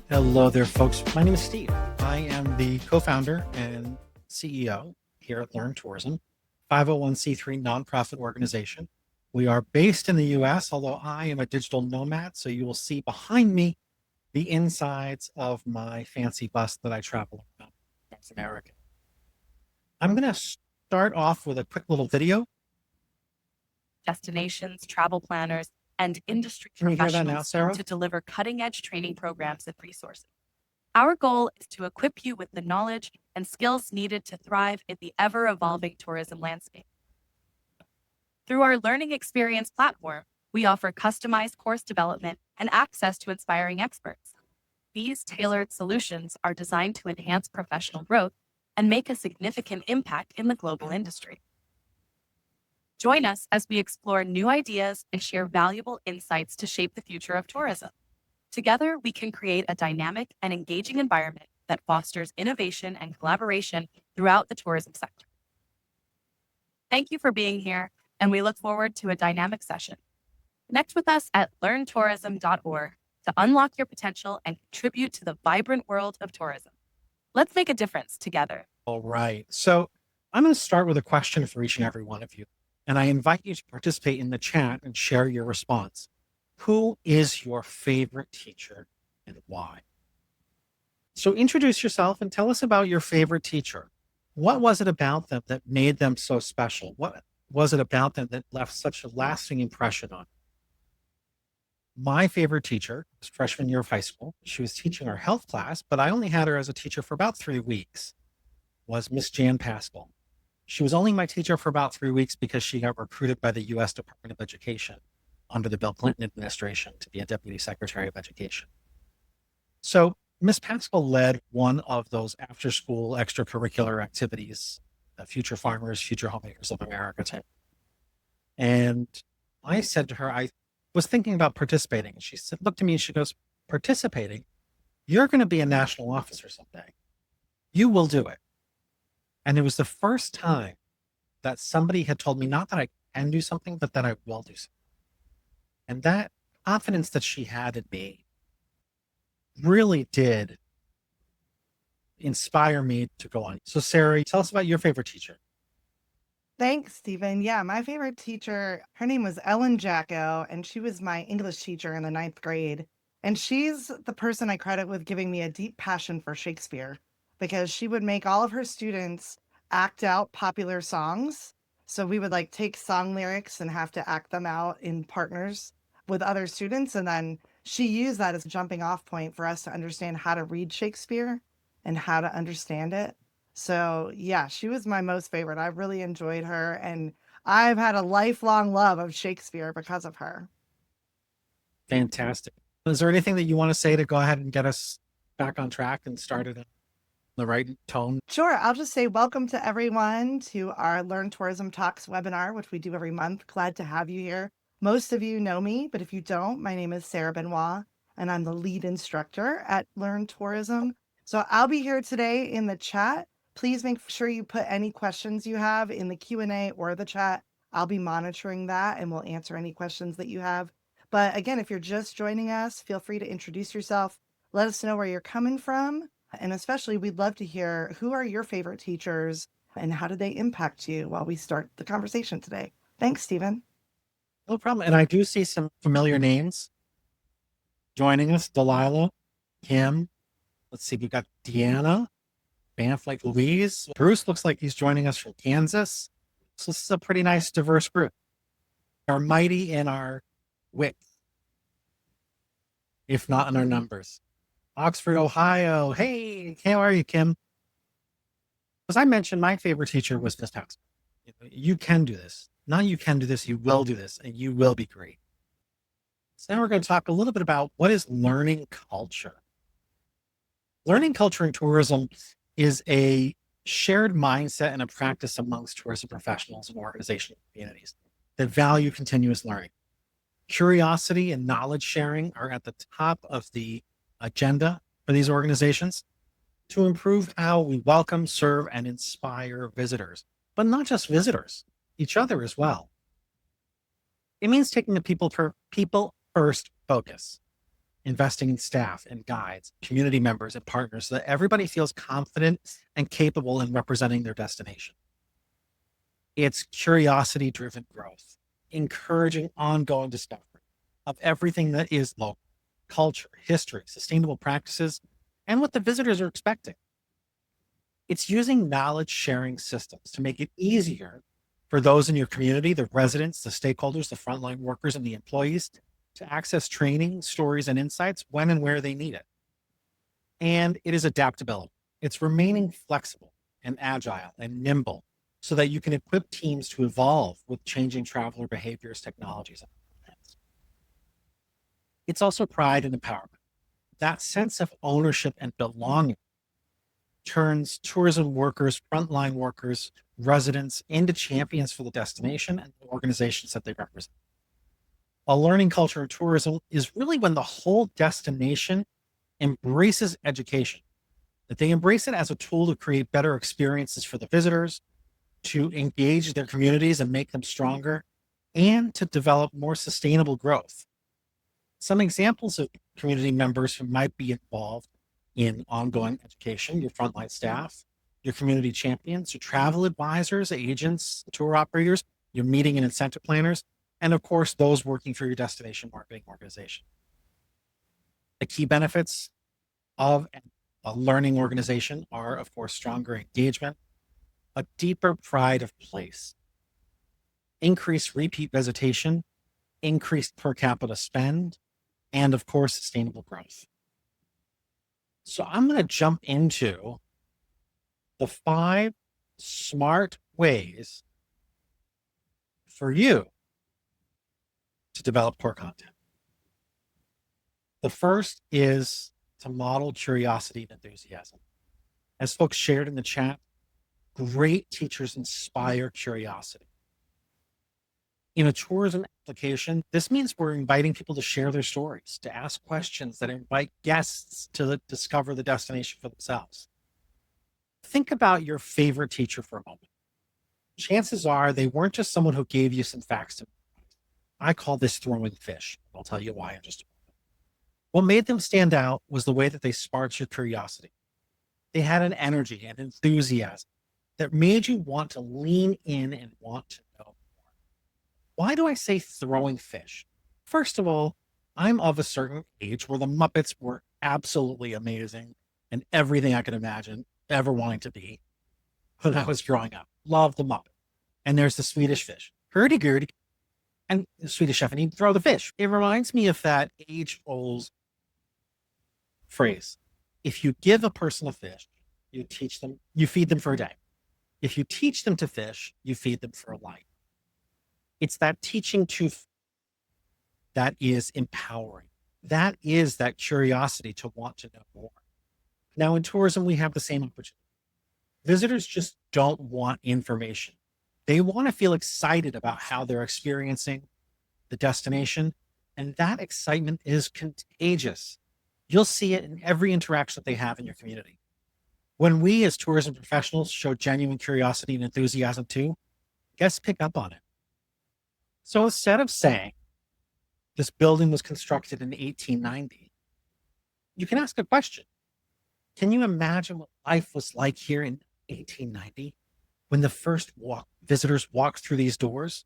Hello there, folks. My name is Steve. I am the co-founder and CEO here at Learn Tourism, 501c3 nonprofit organization. We are based in the US, although I am a digital nomad, so you will see behind me the insides of my fancy bus that I travel around North America. I'm going to start off with a quick little video. Destinations, travel planners, and industry Can you hear that now, professionals Sarah? to deliver cutting-edge training programs and resources. Our goal is to equip you with the knowledge and skills needed to thrive in the ever-evolving tourism landscape. Through our learning experience platform, we offer customized course development and access to inspiring experts. These tailored solutions are designed to enhance professional growth and make a significant impact in the global industry. Join us as we explore new ideas and share valuable insights to shape the future of tourism. Together, we can create a dynamic and engaging environment that fosters innovation and collaboration throughout the tourism sector. Thank you for being here, and we look forward to a dynamic session. Connect with us at learntourism.org to unlock your potential and contribute to the vibrant world of tourism. Let's make a difference together. All right. So I'm going to start with a question for each and every one of you. And I invite you to participate in the chat and share your response. Who is your favorite teacher and why? So introduce yourself and tell us about your favorite teacher. What was it about them that made them so special? What was it about them that left such a lasting impression on you? My favorite teacher was freshman year of high school. She was teaching our health class, but I only had her as a teacher for about 3 weeks, was Miss Jan Pascal. She was only my teacher for about 3 weeks because she got recruited by the U.S. Department of Education under the Bill Clinton administration to be a deputy secretary of education. So Miss Pascal led one of those after-school extracurricular activities, the Future Farmers, Future Homemakers of America type. And I said to her, I was thinking about participating. And she said, looked at me and she goes, participating? You're going to be a national officer someday. You will do it. And it was the first time that somebody had told me, not that I can do something, but that I will do something. And that confidence that she had in me really did inspire me to go on. So Sarah, tell us about your favorite teacher. Thanks, Stephen. Yeah, my favorite teacher, her name was Ellen Jacko, and she was my English teacher in the 9th grade. And she's the person I credit with giving me a deep passion for Shakespeare because she would make all of her students act out popular songs. So we would like take song lyrics and have to act them out in partners with other students. And then she used that as a jumping off point for us to understand how to read Shakespeare and how to understand it. So yeah, she was my most favorite. I really enjoyed her, and I've had a lifelong love of Shakespeare because of her. Fantastic. Is there anything that you want to say to go ahead and get us back on track and started on the right tone? Sure. I'll just say welcome to everyone to our Learn Tourism Talks webinar, which we do every month. Glad to have you here. Most of you know me, but if you don't, my name is Sarah Benoit, and I'm the lead instructor at Learn Tourism. So I'll be here today in the chat. Please make sure you put any questions you have in the Q&A or the chat. I'll be monitoring that and we'll answer any questions that you have. But again, if you're just joining us, feel free to introduce yourself. Let us know where you're coming from. And especially, we'd love to hear who are your favorite teachers and how did they impact you while we start the conversation today. Thanks, Stephen. No problem. And I do see some familiar names joining us. Delilah, Kim. Let's see, we've got Deanna, Banff Lake Louise. Bruce looks like he's joining us from Kansas. So this is a pretty nice, diverse group. Are mighty in our width, if not in our numbers. Oxford, Ohio. Hey, how are you, Kim? As I mentioned, my favorite teacher was Miss Pascal. You can do this. Not you can do this, you will do this, and you will be great. So now we're going to talk a little bit about what is learning culture. Learning culture in tourism is a shared mindset and a practice amongst tourism professionals and organizational communities that value continuous learning. Curiosity and knowledge sharing are at the top of the agenda for these organizations to improve how we welcome, serve, and inspire visitors, but not just visitors, each other as well. It means taking a people first focus investing in staff and guides, community members and partners so that everybody feels confident and capable in representing their destination. It's curiosity-driven growth, encouraging ongoing discovery of everything that is local, culture, history, sustainable practices, and what the visitors are expecting. It's using knowledge sharing systems to make it easier for those in your community, the residents, the stakeholders, the frontline workers, and the employees to access training, stories, and insights when and where they need it. And it is adaptability. It's remaining flexible and agile and nimble so that you can equip teams to evolve with changing traveler behaviors, technologies, and plans. It's also pride and empowerment. That sense of ownership and belonging turns tourism workers, frontline workers, residents into champions for the destination and the organizations that they represent. A learning culture in tourism is really when the whole destination embraces education, that they embrace it as a tool to create better experiences for the visitors, to engage their communities and make them stronger, and to develop more sustainable growth. Some examples of community members who might be involved in ongoing education: your frontline staff, your community champions, your travel advisors, agents, tour operators, your meeting and incentive planners, and of course, those working for your destination marketing organization. The key benefits of a learning organization are, of course, stronger engagement, a deeper pride of place, increased repeat visitation, increased per capita spend, and of course, sustainable growth. So I'm going to jump into the 5 smart ways for you to develop core content. The first is to model curiosity and enthusiasm. As folks shared in the chat, great teachers inspire curiosity. In a tourism application, this means we're inviting people to share their stories, to ask questions that invite guests to discover the destination for themselves. Think about your favorite teacher for a moment. Chances are they weren't just someone who gave you some facts to memorize. I call this throwing fish. I'll tell you why in just a moment. What made them stand out was the way that they sparked your curiosity. They had an energy and enthusiasm that made you want to lean in and want to know more. Why do I say throwing fish? First of all, I'm of a certain age where the Muppets were absolutely amazing and everything I could imagine ever wanting to be when I was growing up. Love the Muppet. And there's the Swedish fish, hurdy-gurdy, and the Swedish chef, and he'd throw the fish. It reminds me of that age-old phrase. If you give a person a fish, you teach them, you feed them for a day. If you teach them to fish, you feed them for a life. It's that teaching that is empowering. That is that curiosity to want to know more. Now, in tourism, we have the same opportunity. Visitors just don't want information. They want to feel excited about how they're experiencing the destination, and that excitement is contagious. You'll see it in every interaction that they have in your community. When we as tourism professionals show genuine curiosity and enthusiasm too, guests pick up on it. So instead of saying this building was constructed in 1890, you can ask a question. Can you imagine what life was like here in 1890 when the first visitors walked through these doors?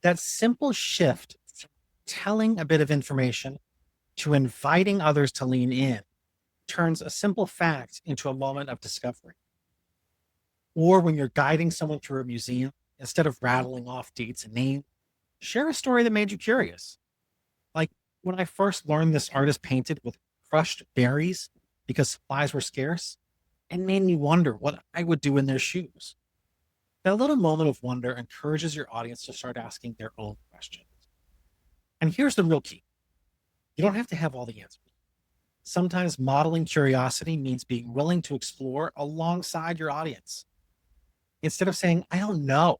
That simple shift from telling a bit of information to inviting others to lean in turns a simple fact into a moment of discovery. Or when you're guiding someone through a museum, instead of rattling off dates and names, share a story that made you curious. Like when I first learned this artist painted with crushed berries because supplies were scarce, it made me wonder what I would do in their shoes. That little moment of wonder encourages your audience to start asking their own questions. And here's the real key. You don't have to have all the answers. Sometimes modeling curiosity means being willing to explore alongside your audience. Instead of saying, I don't know,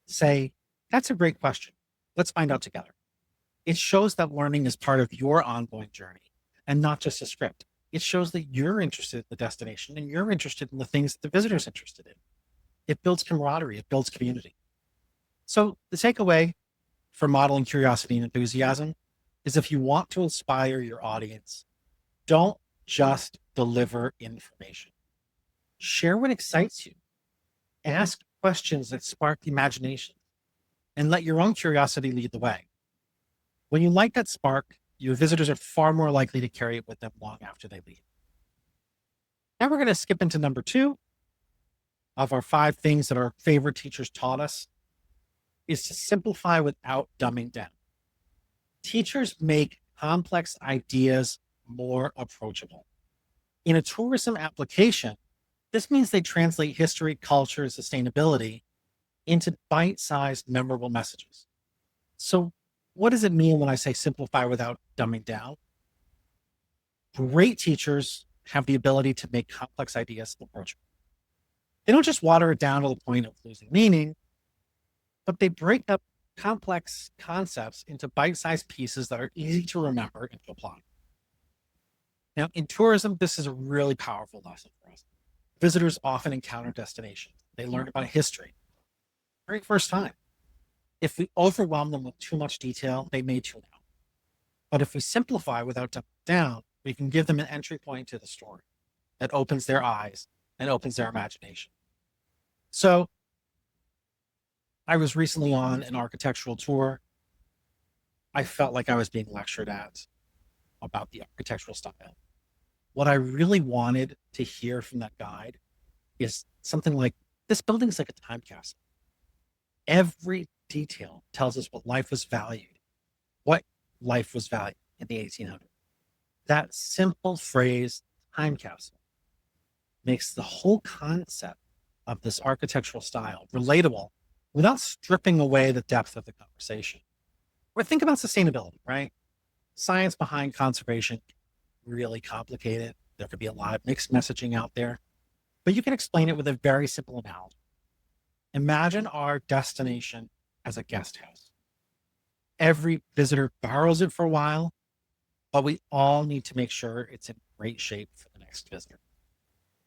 say, that's a great question. Let's find out together. It shows that learning is part of your ongoing journey and not just a script. It shows that you're interested in the destination and you're interested in the things that the visitor's interested in. It builds camaraderie. It builds community. So the takeaway for modeling curiosity and enthusiasm is if you want to inspire your audience, don't just deliver information. Share what excites you. Ask questions that spark the imagination and let your own curiosity lead the way. When you light that spark, your visitors are far more likely to carry it with them long after they leave. Now we're going to skip into number 2 of our 5 things that our favorite teachers taught us is to simplify without dumbing down. Teachers make complex ideas more approachable. In a tourism application, this means they translate history, culture, and sustainability into bite-sized, memorable messages. So, what does it mean when I say simplify without dumbing down? Great teachers have the ability to make complex ideas approachable. They don't just water it down to the point of losing meaning, but they break up complex concepts into bite-sized pieces that are easy to remember and to apply. Now, in tourism, this is a really powerful lesson for us. Visitors often encounter destinations. They learn about history very first time. If we overwhelm them with too much detail, they may tune out. But if we simplify without dumbing down, we can give them an entry point to the story that opens their eyes and opens their imagination. So I was recently on an architectural tour. I felt like I was being lectured at about the architectural style. What I really wanted to hear from that guide is something like, this building's like a time capsule. Every detail tells us what life was valued in the 1800s. That simple phrase, time capsule, makes the whole concept of this architectural style relatable without stripping away the depth of the conversation. Or think about sustainability, right? Science behind conservation, really complicated. There could be a lot of mixed messaging out there, but you can explain it with a very simple analogy. Imagine our destination as a guest house. Every visitor borrows it for a while, but we all need to make sure it's in great shape for the next visitor.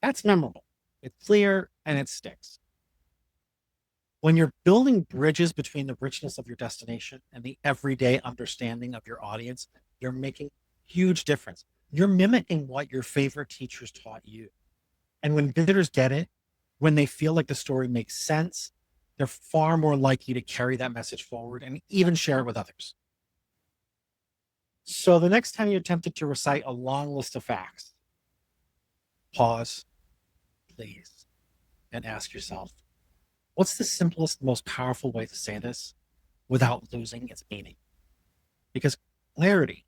That's memorable. It's clear and it sticks. When you're building bridges between the richness of your destination and the everyday understanding of your audience, you're making huge difference. You're mimicking what your favorite teachers taught you. And when visitors get it, when they feel like the story makes sense, they're far more likely to carry that message forward and even share it with others. So the next time you're tempted to recite a long list of facts, pause, please, and ask yourself, what's the simplest, most powerful way to say this without losing its meaning? Because clarity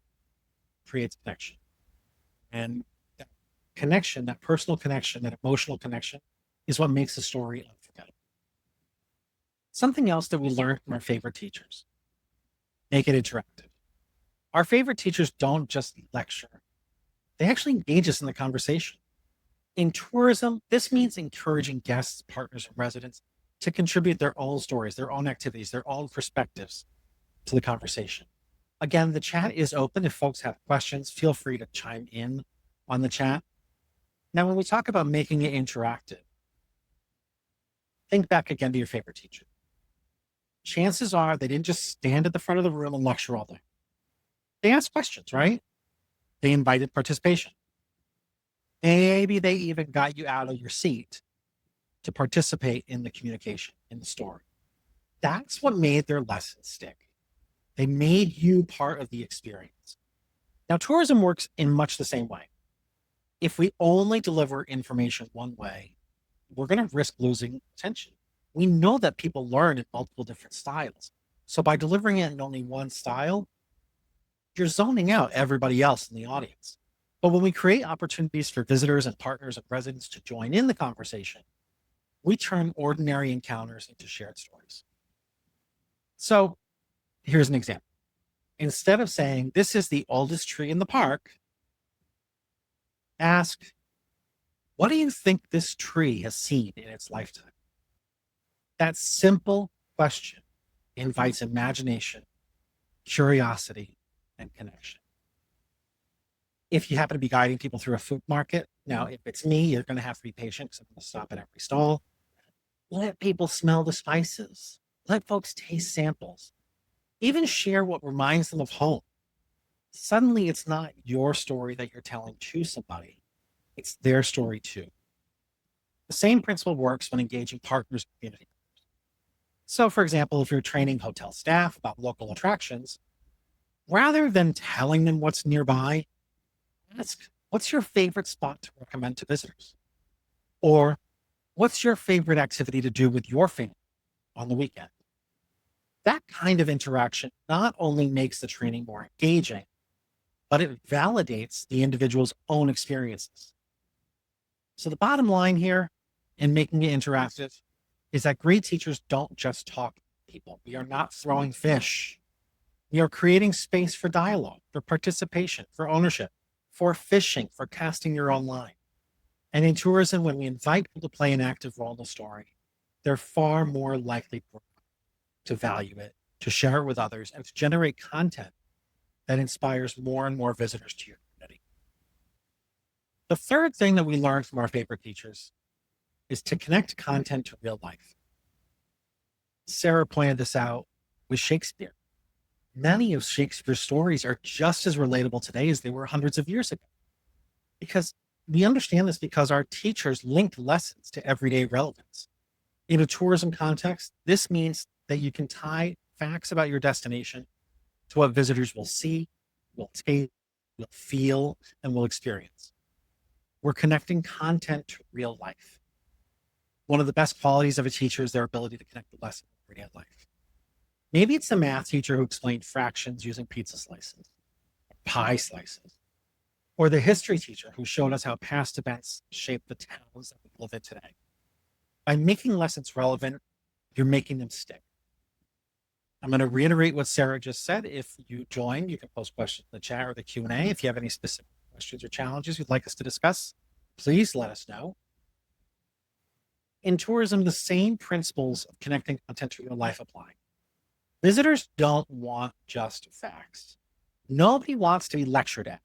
creates connection. And that connection, that personal connection, that emotional connection is what makes a story unforgettable. Something else that we learned from our favorite teachers, make it interactive. Our favorite teachers don't just lecture, they actually engage us in the conversation. In tourism, this means encouraging guests, partners, and residents to contribute their own stories, their own activities, their own perspectives to the conversation. Again, the chat is open. If folks have questions, feel free to chime in on the chat. Now, when we talk about making it interactive, think back again to your favorite teacher. Chances are they didn't just stand at the front of the room and lecture all day. They asked questions, right? They invited participation. Maybe they even got you out of your seat to participate in the communication, in the story. That's what made their lessons stick. They made you part of the experience. Now, tourism works in much the same way. If we only deliver information one way, we're going to risk losing attention. We know that people learn in multiple different styles. So by delivering it in only one style, you're zoning out everybody else in the audience. But when we create opportunities for visitors and partners and residents to join in the conversation, we turn ordinary encounters into shared stories. So here's an example. Instead of saying, this is the oldest tree in the park, ask, what do you think this tree has seen in its lifetime? That simple question invites imagination, curiosity, and connection. If you happen to be guiding people through a food market, now if it's me, you're going to have to be patient because I'm going to stop at every stall. Let people smell the spices. Let folks taste samples. Even share what reminds them of home. Suddenly, it's not your story that you're telling to somebody, it's their story too. The same principle works when engaging partners in community. So, for example, if you're training hotel staff about local attractions, rather than telling them what's nearby, ask, what's your favorite spot to recommend to visitors? Or what's your favorite activity to do with your family on the weekend? That kind of interaction not only makes the training more engaging, but it validates the individual's own experiences. So, the bottom line here in making it interactive is that great teachers don't just talk to people. We are not throwing fish. We are creating space for dialogue, for participation, for ownership, for fishing, for casting your own line. And in tourism, when we invite people to play an active role in the story, they're far more likely to value it, to share it with others, and to generate content that inspires more and more visitors to your community. The third thing that we learned from our favorite teachers is to connect content to real life. Sarah pointed this out with Shakespeare. Many of Shakespeare's stories are just as relatable today as they were hundreds of years ago. Because we understand this because our teachers linked lessons to everyday relevance. In a tourism context, this means that you can tie facts about your destination to what visitors will see, will taste, will feel, and will experience. We're connecting content to real life. One of the best qualities of a teacher is their ability to connect the lesson to everyday life. Maybe it's the math teacher who explained fractions using pizza slices, pie slices, or the history teacher who showed us how past events shape the towns that we live in today. By making lessons relevant, you're making them stick. I'm going to reiterate what Sarah just said. If you join, you can post questions in the chat or the Q&A. If you have any specific questions or challenges you'd like us to discuss, please let us know. In tourism, the same principles of connecting content to real life apply. Visitors don't want just facts. Nobody wants to be lectured at.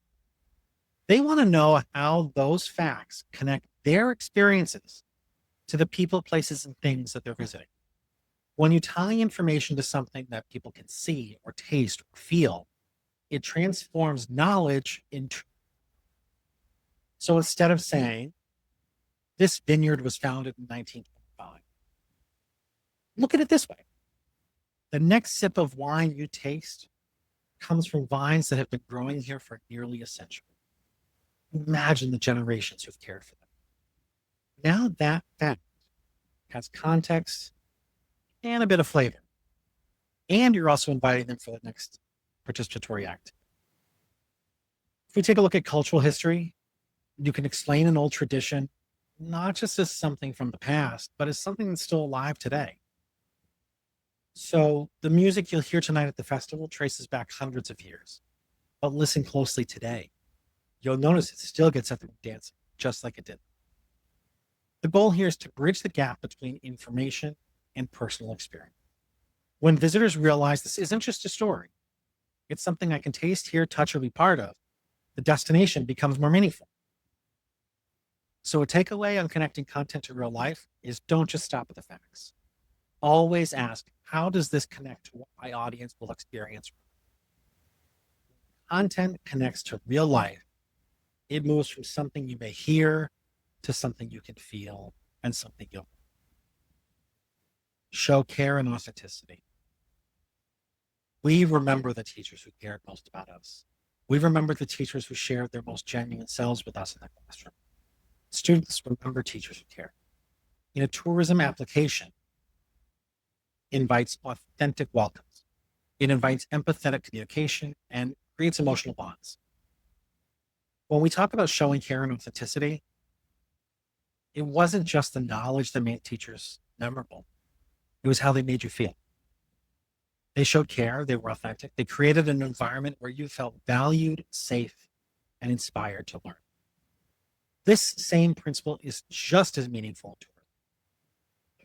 They want to know how those facts connect their experiences to the people, places, and things that they're visiting. When you tie information to something that people can see or taste or feel, it transforms knowledge into. So instead of saying, this vineyard was founded in 1925, look at it this way. The next sip of wine you taste comes from vines that have been growing here for nearly a century. Imagine the generations who've cared for them. Now that fact has context and a bit of flavor. And you're also inviting them for the next participatory act. If we take a look at cultural history, you can explain an old tradition not just as something from the past, but as something that's still alive today. So the music you'll hear tonight at the festival traces back hundreds of years. But listen closely today. You'll notice it still gets everyone dancing, just like it did. The goal here is to bridge the gap between information and personal experience. When visitors realize this isn't just a story, it's something I can taste, hear, touch, or be part of, the destination becomes more meaningful. So a takeaway on connecting content to real life is don't just stop at the facts. Always ask, how does this connect to what my audience will experience? Content connects to real life. It moves from something you may hear to something you can feel and something you'll show care and authenticity. We remember the teachers who cared most about us. We remember the teachers who shared their most genuine selves with us in the classroom. Students remember teachers who care. In a tourism application, invites authentic welcomes. It invites empathetic communication and creates emotional bonds. When we talk about showing care and authenticity, it wasn't just the knowledge that made teachers memorable. It was how they made you feel. They showed care, they were authentic, they created an environment where you felt valued, safe, and inspired to learn. This same principle is just as meaningful to her.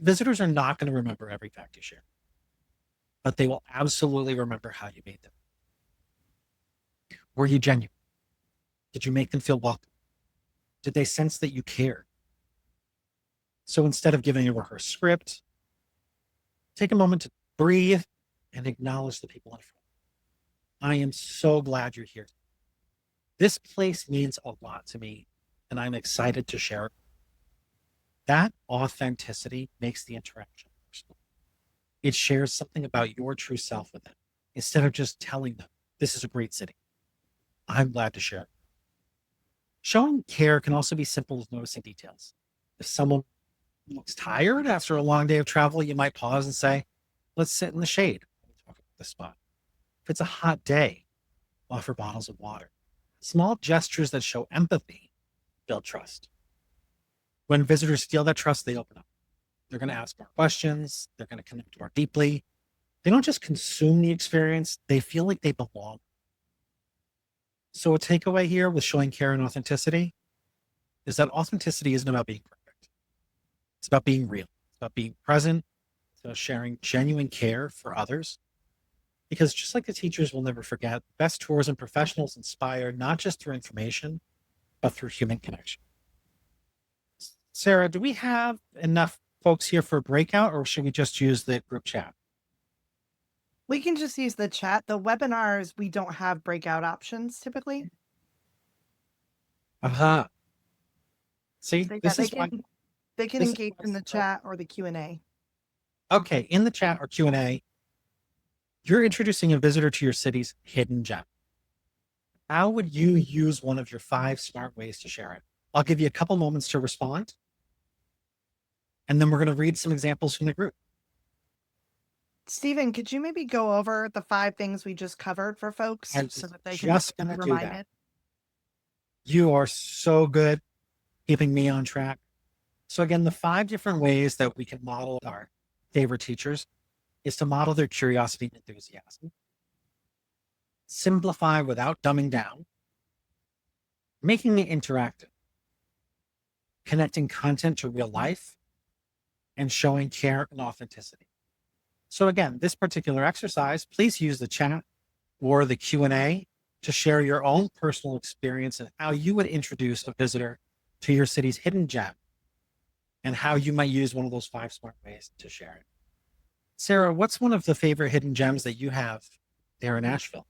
Visitors are not going to remember every fact you share, but they will absolutely remember how you made them. Were you genuine? Did you make them feel welcome? Did they sense that you cared? So instead of giving a rehearsed script, take a moment to breathe and acknowledge the people in front. I am so glad you're here. This place means a lot to me, and I'm excited to share it. That authenticity makes the interaction personal. It shares something about your true self with them instead of just telling them, this is a great city. I'm glad to share it. Showing care can also be simple as noticing details. If someone looks tired after a long day of travel, you might pause and say, let's sit in the shade and talk about the spot. If it's a hot day, offer bottles of water. Small gestures that show empathy build trust. When visitors feel that trust, they open up. They're going to ask more questions. They're going to connect more deeply. They don't just consume the experience, they feel like they belong. So, a takeaway here with showing care and authenticity is that authenticity isn't about being perfect. It's about being real. It's about being present. It's about sharing genuine care for others. Because just like the teachers will never forget, best tourism professionals inspire not just through information, but through human connection. Sarah, do we have enough folks here for a breakout, or should we just use the group chat? We can just use the chat. The webinars, we don't have breakout options typically. Aha. See, So yeah, this is why. they can This is engage why. in the chat or the Q&A. Okay, in the chat or Q&A, you're introducing a visitor to your city's hidden gem. How would you use one of your 5 smart ways to share it? I'll give you a couple moments to respond, and then we're going to read some examples from the group. Stephen, could you maybe go over the 5 things we just covered for folks I'm so that they can just be going to do that. reminded? You are so good keeping me on track. So again, the 5 different ways that we can model our favorite teachers is to model their curiosity and enthusiasm, simplify without dumbing down, making it interactive, connecting content to real life, and showing care and authenticity. So again, this particular exercise, please use the chat or the Q&A to share your own personal experience and how you would introduce a visitor to your city's hidden gem and how you might use one of those 5 smart ways to share it. Sarah, what's one of the favorite hidden gems that you have there in Asheville?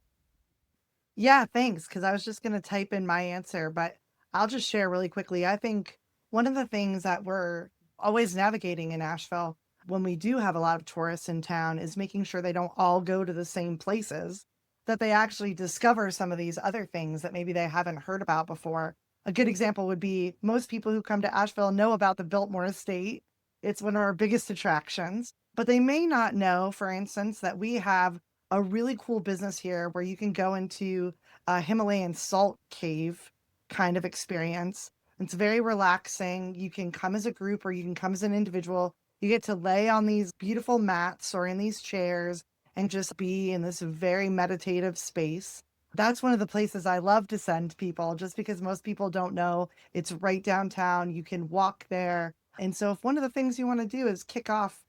Yeah, thanks. Because I was just going to type in my answer, but I'll just share really quickly. I think one of the things that we're always navigating in Asheville when we do have a lot of tourists in town is making sure they don't all go to the same places, that they actually discover some of these other things that maybe they haven't heard about before. A good example would be most people who come to Asheville know about the Biltmore Estate. It's one of our biggest attractions, but they may not know, for instance, that we have a really cool business here where you can go into a Himalayan salt cave kind of experience. It's very relaxing. You can come as a group or you can come as an individual. You get to lay on these beautiful mats or in these chairs and just be in this very meditative space. That's one of the places I love to send people just because most people don't know. It's right downtown. You can walk there. And so if one of the things you want to do is kick off,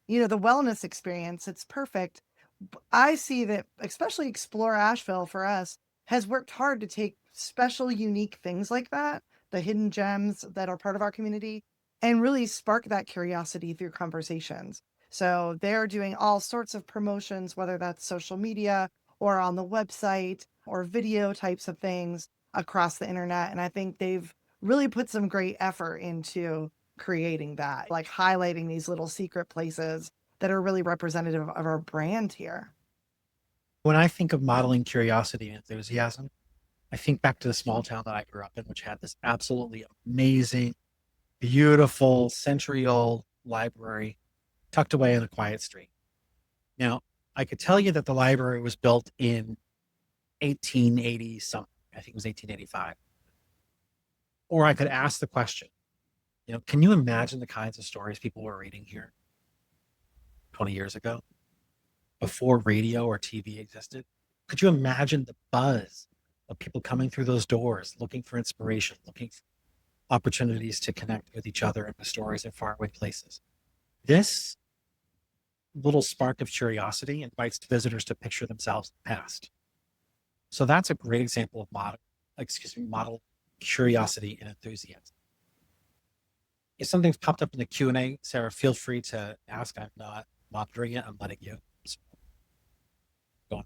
the wellness experience, it's perfect. I see that especially Explore Asheville for us has worked hard to take special, unique things like that, the hidden gems that are part of our community, and really spark that curiosity through conversations. So they're doing all sorts of promotions, whether that's social media or on the website or video types of things across the internet. And I think they've really put some great effort into creating that, like highlighting these little secret places that are really representative of our brand here. When I think of modeling curiosity and enthusiasm, I think back to the small town that I grew up in, which had this absolutely amazing, beautiful, century-old library tucked away in a quiet street. Now, I could tell you that the library was built in 1880 something. I think it was 1885. Or I could ask the question, can you imagine the kinds of stories people were reading here 20 years ago before radio or TV existed? Could you imagine the buzz of people coming through those doors, looking for inspiration, looking for opportunities to connect with each other and the stories in faraway places? This little spark of curiosity invites visitors to picture themselves in the past. So that's a great example of model curiosity and enthusiasm. If something's popped up in the Q&A, Sarah, feel free to ask. I'm not monitoring it. I'm letting you. So, go on.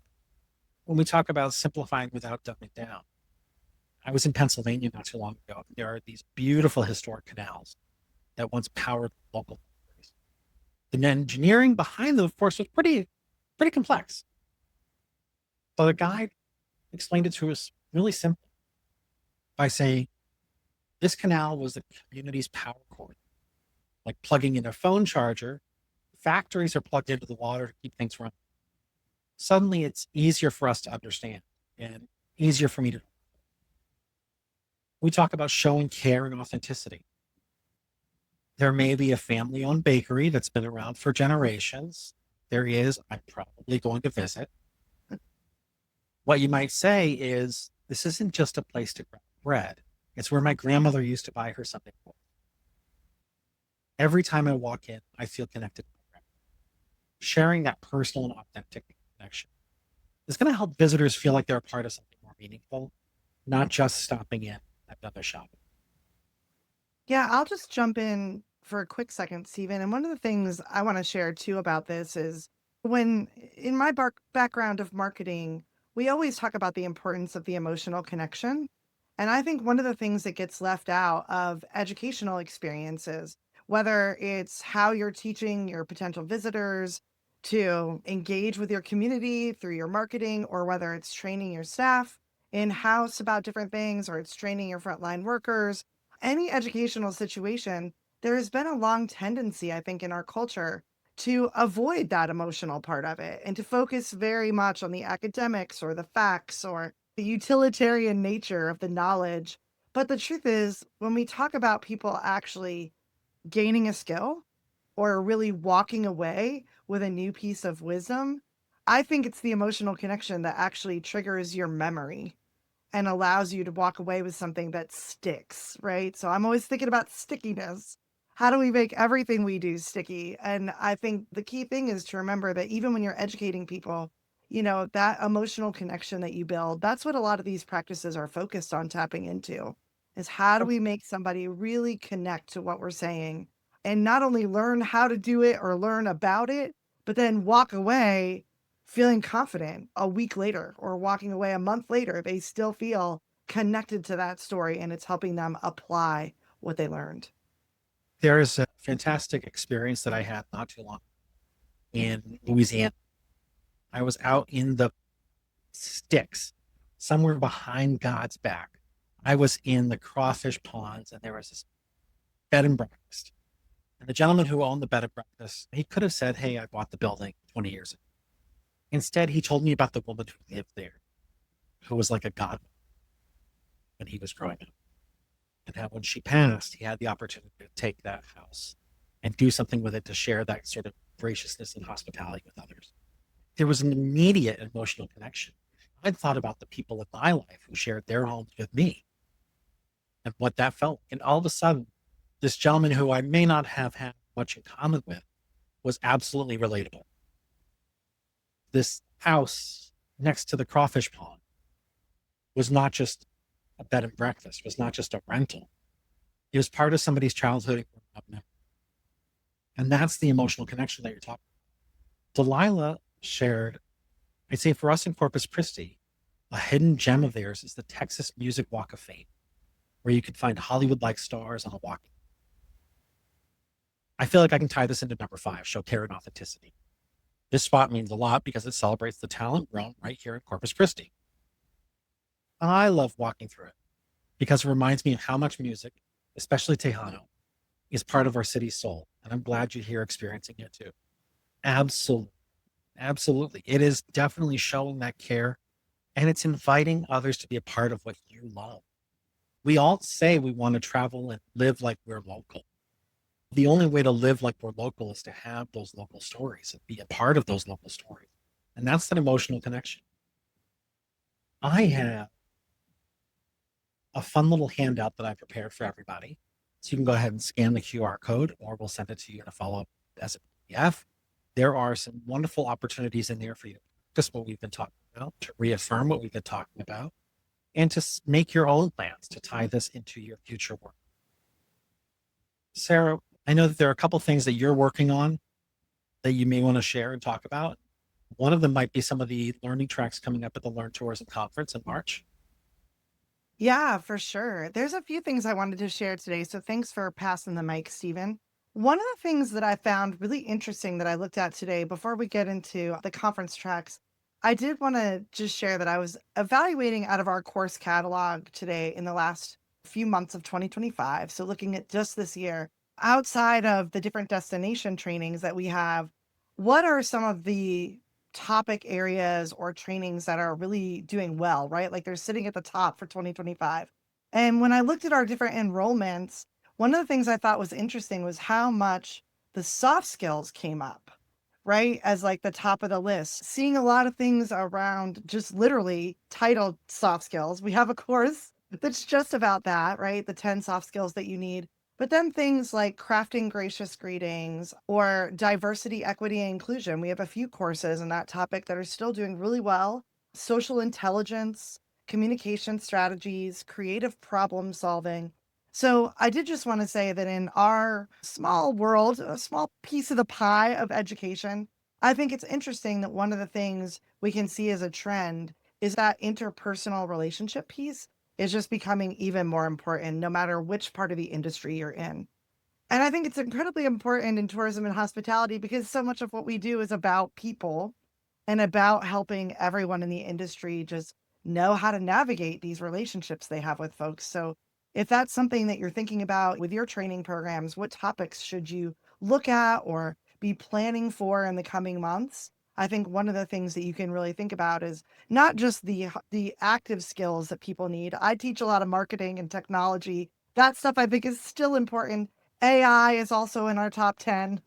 When we talk about simplifying without dumbing down, I was in Pennsylvania not too long ago. There are these beautiful historic canals that once powered local factories. The engineering behind them, of course, was pretty complex. But the guide explained it to us really simply by saying this canal was the community's power cord, like plugging in a phone charger. Factories are plugged into the water to keep things running. Suddenly, it's easier for us to understand and easier for me to. We talk about showing care and authenticity. There may be a family owned bakery that's been around for generations. There is, I'm probably going to visit. What you might say is, this isn't just a place to grab bread. It's where my grandmother used to buy her Sunday roll. Every time I walk in, I feel connected to my grandmother. Sharing that personal and authentic connection is going to help visitors feel like they're a part of something more meaningful, not just stopping in at another shop. Yeah, I'll just jump in for a quick second, Stephen. And one of the things I want to share too about this is when in my background of marketing, we always talk about the importance of the emotional connection. And I think one of the things that gets left out of educational experiences, whether it's how you're teaching your potential visitors to engage with your community through your marketing, or whether it's training your staff in house about different things, or it's training your frontline workers, any educational situation, there has been a long tendency, I think, in our culture to avoid that emotional part of it and to focus very much on the academics or the facts or the utilitarian nature of the knowledge. But the truth is, when we talk about people actually gaining a skill or really walking away with a new piece of wisdom, I think it's the emotional connection that actually triggers your memory and allows you to walk away with something that sticks, right? So I'm always thinking about stickiness. How do we make everything we do sticky? And I think the key thing is to remember that even when you're educating people, that emotional connection that you build, that's what a lot of these practices are focused on tapping into, is how do we make somebody really connect to what we're saying and not only learn how to do it or learn about it, but then walk away feeling confident a week later or walking away a month later. They still feel connected to that story and it's helping them apply what they learned. There is a fantastic experience that I had not too long in Louisiana. I was out in the sticks, somewhere behind God's back. I was in the crawfish ponds, and there was this bed and breakfast. And the gentleman who owned the bed and breakfast, he could have said, "Hey, I bought the building 20 years ago." Instead, he told me about the woman who lived there, who was like a god when he was growing up. And how when she passed, he had the opportunity to take that house and do something with it to share that sort of graciousness and hospitality with others. There was an immediate emotional connection. I'd thought about the people in my life who shared their homes with me and what that felt like. And all of a sudden, this gentleman who I may not have had much in common with was absolutely relatable. This house next to the crawfish pond was not just a bed and breakfast, was not just a rental. It was part of somebody's childhood memory. And that's the emotional connection that you're talking about. Delilah shared, I'd say for us in Corpus Christi, a hidden gem of theirs is the Texas Music Walk of Fame, where you can find Hollywood-like stars on a walk. I feel like I can tie this into number 5, show care and authenticity. This spot means a lot because it celebrates the talent grown right here in Corpus Christi. I love walking through it because it reminds me of how much music, especially Tejano, is part of our city's soul. And I'm glad you're here experiencing it too. Absolutely. Absolutely. It is definitely showing that care, and it's inviting others to be a part of what you love. We all say we want to travel and live like we're local. The only way to live like we're local is to have those local stories and be a part of those local stories. And that's that emotional connection. I have a fun little handout that I prepared for everybody. So you can go ahead and scan the QR code, or we'll send it to you in a follow-up as a PDF. There are some wonderful opportunities in there for you to practice what we've been talking about, to reaffirm what we've been talking about, and to make your own plans to tie this into your future work. Sarah, I know that there are a couple things that you're working on that you may want to share and talk about. One of them might be some of the learning tracks coming up at the Learn Tourism Conference in March. Yeah, for sure. There's a few things I wanted to share today. So thanks for passing the mic, Stephen. One of the things that I found really interesting that I looked at today before we get into the conference tracks, I did want to just share that I was evaluating out of our course catalog today in the last few months of 2025. So looking at just this year, outside of the different destination trainings that we have, what are some of the topic areas or trainings that are really doing well, right? Like they're sitting at the top for 2025. And when I looked at our different enrollments, one of the things I thought was interesting was how much the soft skills came up, right? As like the top of the list, seeing a lot of things around just literally titled soft skills. We have a course that's just about that, right? The 10 soft skills that you need. But then things like crafting gracious greetings or diversity, equity, and inclusion. We have a few courses in that topic that are still doing really well. Social intelligence, communication strategies, creative problem solving. So I did just want to say that in our small world, a small piece of the pie of education, I think it's interesting that one of the things we can see as a trend is that interpersonal relationship piece is just becoming even more important no matter which part of the industry you're in. And I think it's incredibly important in tourism and hospitality because so much of what we do is about people and about helping everyone in the industry just know how to navigate these relationships they have with folks. So, if that's something that you're thinking about with your training programs, what topics should you look at or be planning for in the coming months? I think one of the things that you can really think about is not just the active skills that people need. I teach a lot of marketing and technology. That stuff I think is still important. AI is also in our top 10.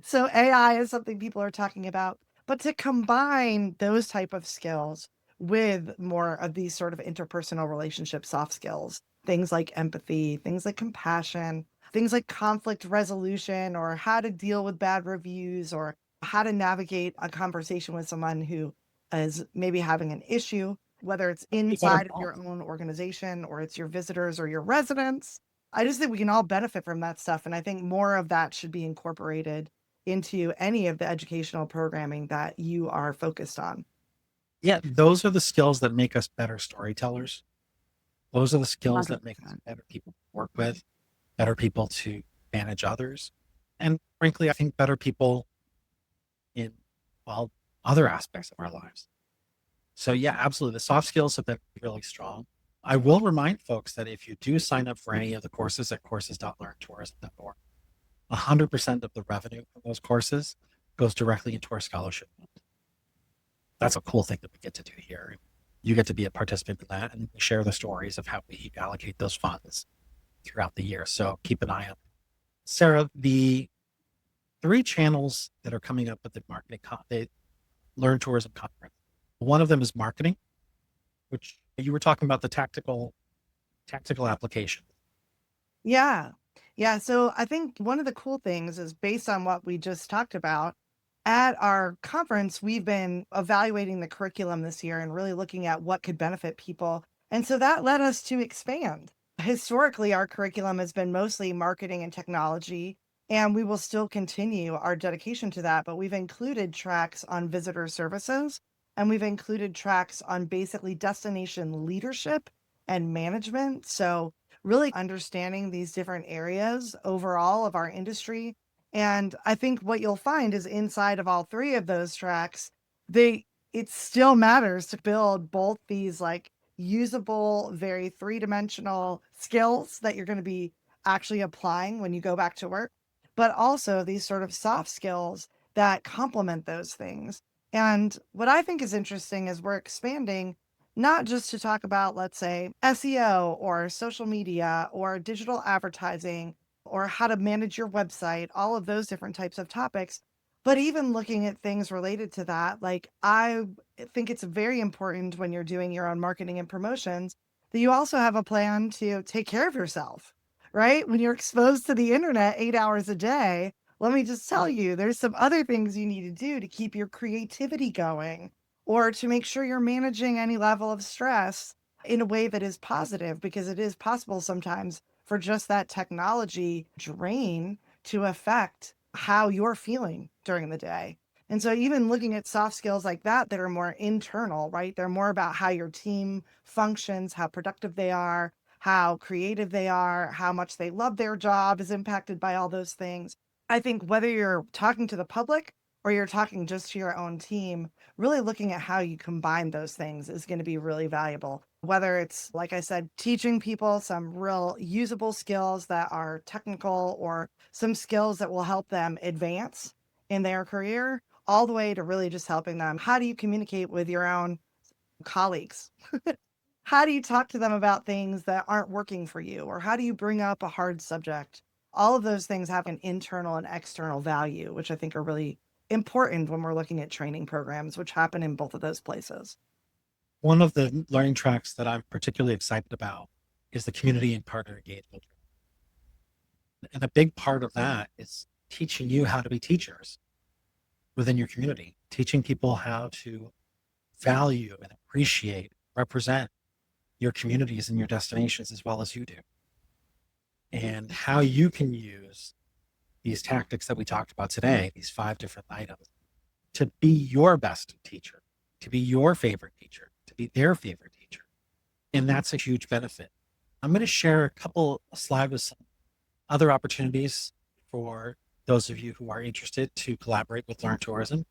So AI is something people are talking about, but to combine those type of skills with more of these sort of interpersonal relationship soft skills, things like empathy, things like compassion, things like conflict resolution, or how to deal with bad reviews, or how to navigate a conversation with someone who is maybe having an issue, whether it's Be better inside of involved. your own organization or it's your visitors or your residents. I just think we can all benefit from that stuff. And I think more of that should be incorporated into any of the educational programming that you are focused on. Yeah, those are the skills that make us better storytellers. Those are the skills that make us 100%. better people to work with, better people to manage others. And frankly, I think better people in, well, other aspects of our lives. So, yeah, absolutely. The soft skills have been really strong. I will remind folks that if you do sign up for any of the courses at courses.learntourism.org, 100% of the revenue from those courses goes directly into our scholarship. That's a cool thing that we get to do here. You get to be a participant in that and share the stories of how we allocate those funds throughout the year. So keep an eye on. Sarah, the three channels that are coming up with the the Learn Tourism Conference. One of them is marketing, which you were talking about the tactical application. Yeah. Yeah. So I think one of the cool things is based on what we just talked about at our conference, we've been evaluating the curriculum this year and really looking at what could benefit people. And so that led us to expand. Historically, our curriculum has been mostly marketing and technology, and we will still continue our dedication to that. But we've included tracks on visitor services, and we've included tracks on basically destination leadership and management. So really understanding these different areas overall of our industry. And I think what you'll find is inside of all three of those tracks, they it still matters to build both these like usable, very three-dimensional skills that you're going to be actually applying when you go back to work, but also these sort of soft skills that complement those things. And what I think is interesting is we're expanding not just to talk about, let's say, SEO or social media or digital advertising or how to manage your website, all of those different types of topics, but even looking at things related to that. Like, I think it's very important when you're doing your own marketing and promotions that you also have a plan to take care of yourself, right? When you're exposed to the internet 8 hours a day, let me just tell you, there's some other things you need to do to keep your creativity going or to make sure you're managing any level of stress in a way that is positive, because it is possible sometimes for just that technology drain to affect how you're feeling during the day. And so even looking at soft skills like that are more internal, right? They're more about how your team functions, how productive they are, how creative they are, how much they love their job is impacted by all those things. I think whether you're talking to the public or you're talking just to your own team, really looking at how you combine those things is going to be really valuable. Whether it's, like I said, teaching people some real usable skills that are technical or some skills that will help them advance in their career, all the way to really just helping them. How do you communicate with your own colleagues? How do you talk to them about things that aren't working for you? Or how do you bring up a hard subject? All of those things have an internal and external value, which I think are really important when we're looking at training programs, which happen in both of those places. One of the learning tracks that I'm particularly excited about is the community and partner engagement. And a big part of that is teaching you how to be teachers within your community, teaching people how to value and appreciate, represent your communities and your destinations as well as you do, and how you can use these tactics that we talked about today, these 5 different items, to be your best teacher, to be your favorite teacher, to be their favorite teacher. And that's a huge benefit. I'm going to share a couple slides with some other opportunities for those of you who are interested to collaborate with Learn Tourism.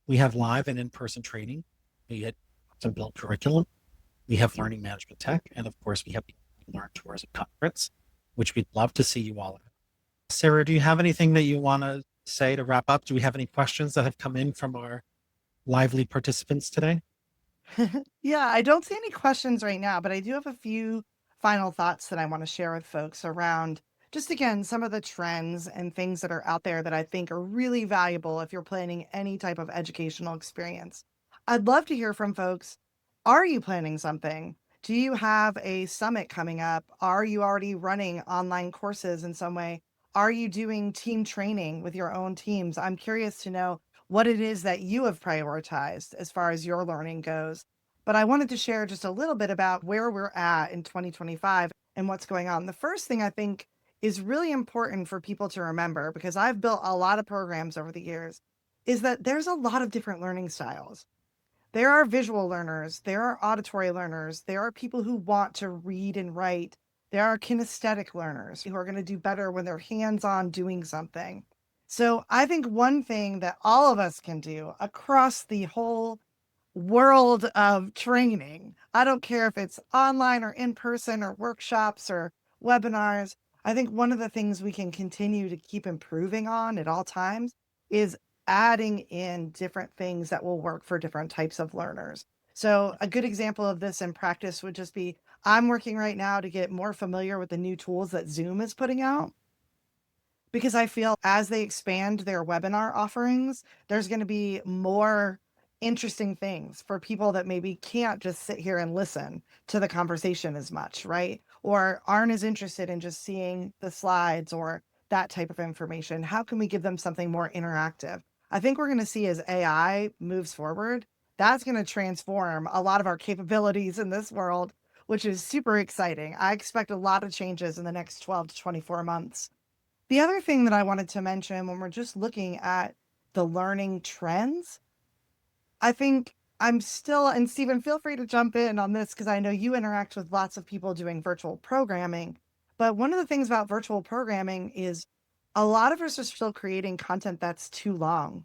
We have live and in-person training. We had some built curriculum. We have learning management tech. And of course, we have the Learn Tourism Conference, which we'd love to see you all at. Sarah, do you have anything that you want to say to wrap up? Do we have any questions that have come in from our lively participants today? Yeah, I don't see any questions right now, but I do have a few final thoughts that I want to share with folks around just again some of the trends and things that are out there that I think are really valuable if you're planning any type of educational experience. I'd love to hear from folks. Are you planning something? Do you have a summit coming up? Are you already running online courses in some way? Are you doing team training with your own teams? I'm curious to know what it is that you have prioritized as far as your learning goes. But I wanted to share just a little bit about where we're at in 2025 and what's going on. The first thing I think is really important for people to remember, because I've built a lot of programs over the years, is that there's a lot of different learning styles. There are visual learners, there are auditory learners, there are people who want to read and write, there are kinesthetic learners who are going to do better when they're hands on doing something. So I think one thing that all of us can do across the whole world of training, I don't care if it's online or in person or workshops or webinars, I think one of the things we can continue to keep improving on at all times is adding in different things that will work for different types of learners. So a good example of this in practice would just be I'm working right now to get more familiar with the new tools that Zoom is putting out, because I feel as they expand their webinar offerings, there's going to be more interesting things for people that maybe can't just sit here and listen to the conversation as much, right? Or aren't as interested in just seeing the slides or that type of information. How can we give them something more interactive? I think we're going to see as AI moves forward, that's going to transform a lot of our capabilities in this world, which is super exciting. I expect a lot of changes in the next 12 to 24 months. The other thing that I wanted to mention when we're just looking at the learning trends, I think I'm still, and Stephen, feel free to jump in on this because I know you interact with lots of people doing virtual programming. But one of the things about virtual programming is a lot of us are still creating content that's too long.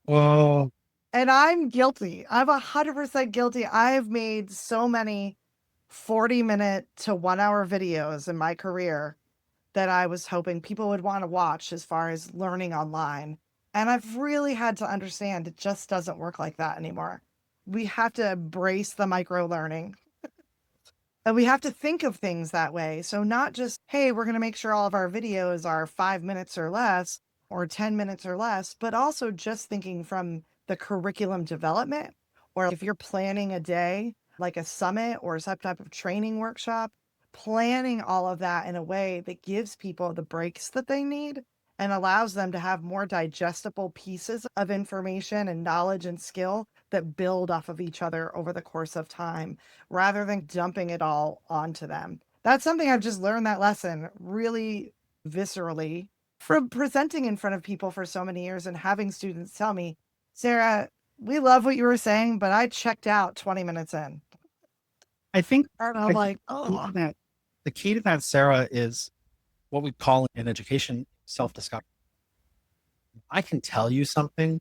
Whoa. And I'm guilty. I'm 100% guilty. I've made so many 40-minute to 1 hour videos in my career that I was hoping people would want to watch as far as learning online. And I've really had to understand it just doesn't work like that anymore. We have to embrace the micro learning and we have to think of things that way. So, not just, hey, we're going to make sure all of our videos are 5 minutes or less or 10 minutes or less, but also just thinking from the curriculum development. Or if you're planning a day like a summit or some type of training workshop, planning all of that in a way that gives people the breaks that they need and allows them to have more digestible pieces of information and knowledge and skill that build off of each other over the course of time rather than dumping it all onto them. That's something I've just learned that lesson really viscerally from presenting in front of people for so many years and having students tell me, Sarah, we love what you were saying, but I checked out 20 minutes in. I think And I'm like, oh, the key to that, Sarah, is what we call in education self-discovery. I can tell you something,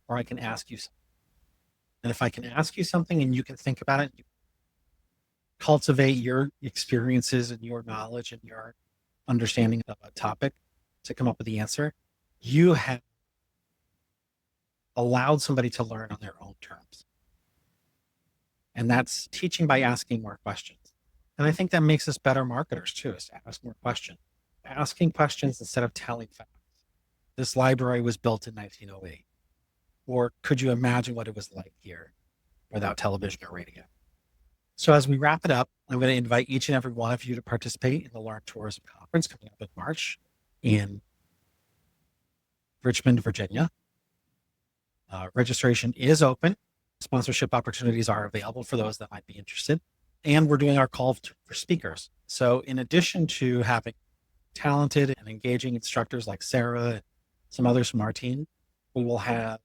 or I can ask you something. And if I can ask you something and you can think about it, you cultivate your experiences and your knowledge and your understanding of a topic to come up with the answer, you have allowed somebody to learn on their own terms. And that's teaching by asking more questions. And I think that makes us better marketers too, is to ask more questions. Asking questions instead of telling facts. This library was built in 1908. Or could you imagine what it was like here without television or radio? So as we wrap it up, I'm going to invite each and every one of you to participate in the Learn Tourism Conference coming up in March in Richmond, Virginia. Registration is open. Sponsorship opportunities are available for those that might be interested. And we're doing our call for speakers. So in addition to having talented and engaging instructors like Sarah and some others from our team, we will have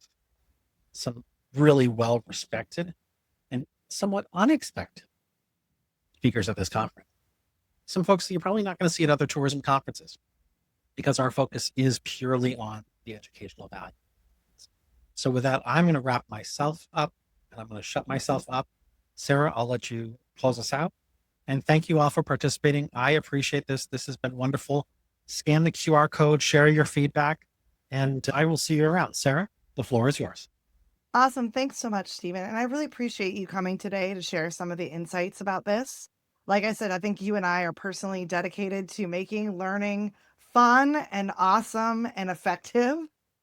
some really well-respected and somewhat unexpected speakers at this conference. Some folks that you're probably not going to see at other tourism conferences because our focus is purely on the educational value. So with that, I'm going to wrap myself up and I'm going to shut myself up. Sarah, I'll let you close us out. And thank you all for participating. I appreciate this. This has been wonderful. Scan the QR code, share your feedback, and I will see you around. Sarah, the floor is yours. awesome. Thanks so much, Stephen. And I really appreciate you coming today to share some of the insights about this. Like I said, I think you and I are personally dedicated to making learning fun and awesome and effective.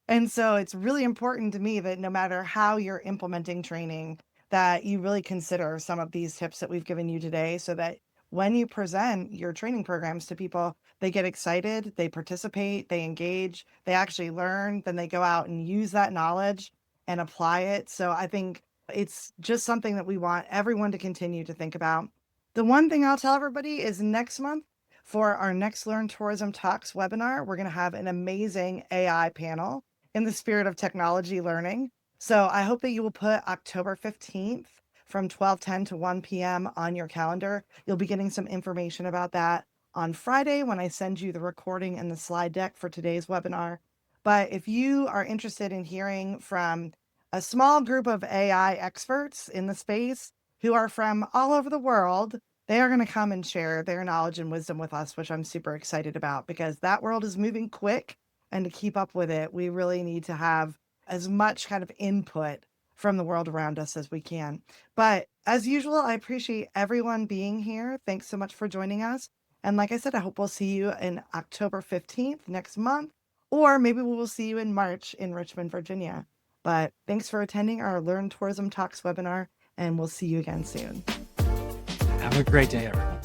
And so it's really important to me that no matter how you're implementing training, that you really consider some of these tips that we've given you today so that when you present your training programs to people, they get excited, they participate, they engage, they actually learn, then they go out and use that knowledge and apply it. So I think it's just something that we want everyone to continue to think about. The one thing I'll tell everybody is next month for our next Learn Tourism Talks webinar, we're going to have an amazing AI panel in the spirit of technology learning. So I hope that you will put October 15th from 12:10 to 1 p.m. on your calendar. You'll be getting some information about that on Friday when I send you the recording and the slide deck for today's webinar. But if you are interested in hearing from a small group of AI experts in the space who are from all over the world, they are going to come and share their knowledge and wisdom with us, which I'm super excited about because that world is moving quick. And to keep up with it, we really need to have as much kind of input from the world around us as we can. But as usual, I appreciate everyone being here. Thanks so much for joining us. And like I said, I hope we'll see you in October 15th next month, or maybe we will see you in March in Richmond, Virginia. But thanks for attending our Learn Tourism Talks webinar, and we'll see you again soon. Have a great day, everyone.